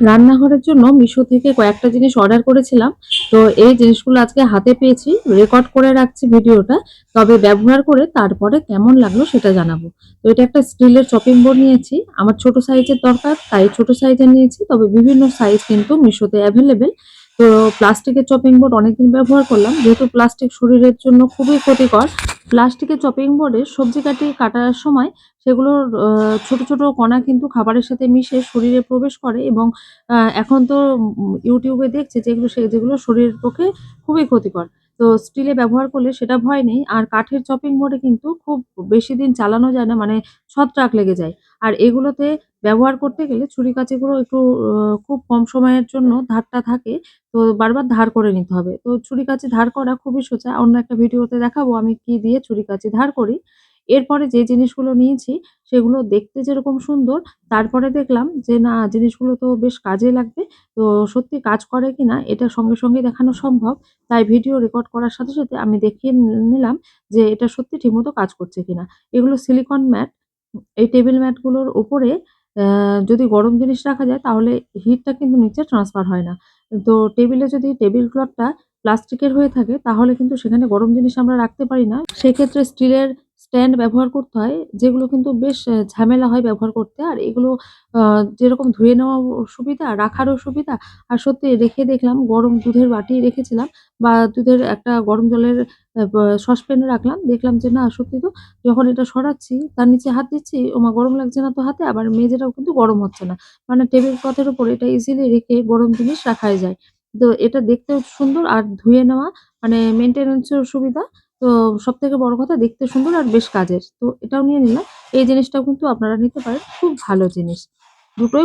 রান্নাঘরের জন্য মিশো থেকে কয়েকটা জিনিস অর্ডার করেছিলাম। তো এই জিনিসগুলো আজকে হাতে পেয়েছি, রেকর্ড করে রাখছি ভিডিওটা। তবে ব্যবহার করে তারপরে কেমন লাগলো সেটা জানাবো। তো এটা একটা স্টিলের চপিং বোর্ড নিয়েছি, আমার ছোট সাইজের দরকার তাই ছোট সাইজের নিয়েছি, তবে বিভিন্ন সাইজ কিন্তু মিশোতে অ্যাভেলেবেল। তো প্লাস্টিকের চপিং বোর্ড অনেকদিন ব্যবহার করলাম, যেহেতু প্লাস্টিক শরীরের জন্য খুবই ক্ষতিকর। প্লাস্টিকের চপিং বোর্ডে সবজি কাটার সময় সেগুলোর ছোট, ছোট কণা কিন্তু খাবারের সাথে মিশে শরীরে প্রবেশ করে এবং এখন তো YouTube এ দেখছি যেগুলো শরীরের পক্ষে খুবই ক্ষতিকর। তো স্টিলে ব্যবহার করলে সেটা ভয় নেই। আর কাঠের চপিং বোর্ডে কিন্তু খুব বেশিদিন চালানো যায় না, মানে ছত্রাক লেগে যায়। আর এগুলোতে ব্যবহার করতে গেলে ছুরি-কাঁচিগুলো একটু খুব কম সময়ের জন্য ধারটা থাকে। তো বারবার ধার করে নিতে হবে। তো ছুরি-কাঁচি ধার করা খুবই সোজা। অন্য একটা ভিডিওতে দেখাবো আমি কি দিয়ে ছুরি-কাঁচি ধার করি। এরপরে যে জিনিসগুলো নিয়েছি সেগুলো দেখতে যেরকম সুন্দর, তারপরে দেখলাম যে না, জিনিসগুলো তো বেশ কাজে লাগবে। তো সত্যি কাজ করে কিনা এটা সঙ্গে, সঙ্গে দেখানো সম্ভব। তাই ভিডিও রেকর্ড করার সাথে, সাথে আমি দেখিয়ে নিলাম যে এটা সত্যি ঠিকমতো কাজ করছে কিনা। এগুলো সিলিকন ম্যাট। এই টেবিল ম্যাট গুলোর উপরে অ্যা যদি গরম জিনিস রাখা যায় তাহলে হিটটা কিন্তু নিচে ট্রান্সফার হয় না। তো টেবিলে যদি টেবিল ক্লথটা প্লাস্টিকের হয়ে থাকে তাহলে কিন্তু সেখানে গরম জিনিস আমরা রাখতে পারি না। সেক্ষেত্রে স্টিলের স্ট্যান্ড ব্যবহার করতে হয়, যেগুলো কিন্তু বেশ ঝামেলা হয় ব্যবহার করতে। আর এগুলো আ যেরকম ধুয়ে নেওয়াও সুবিধা, রাখারও সুবিধা। আর সত্যি রেখে দেখলাম, গরম দুধের বাটি রেখেছিলাম বা দুধের একটা গরম জলের সসপ্যানে রাখলাম। দেখলাম যে না, সত্যি তো যখন এটা সরাচ্ছি তার নিচে হাত দিচ্ছি, ওমা গরম লাগছে না তো হাতে, আবার মেঝেটাও কিন্তু গরম হচ্ছে না। মানে টেবিল ক্লথের উপর এটা ইজিলি রেখে গরম জিনিস রাখাই যায়। তো এটা দেখতেও সুন্দর আর ধুয়ে নেওয়া, মানে মেইনটেন্যান্স এরও সুবিধা। তো সবথেকে বড় কথা দেখতে সুন্দর আর বেশ কাজের। তো এটাও নিয়ে নিলাম। এই জিনিসটাও কিন্তু আপনারা নিতে পারেন। খুব ভালো জিনিস। দুটোই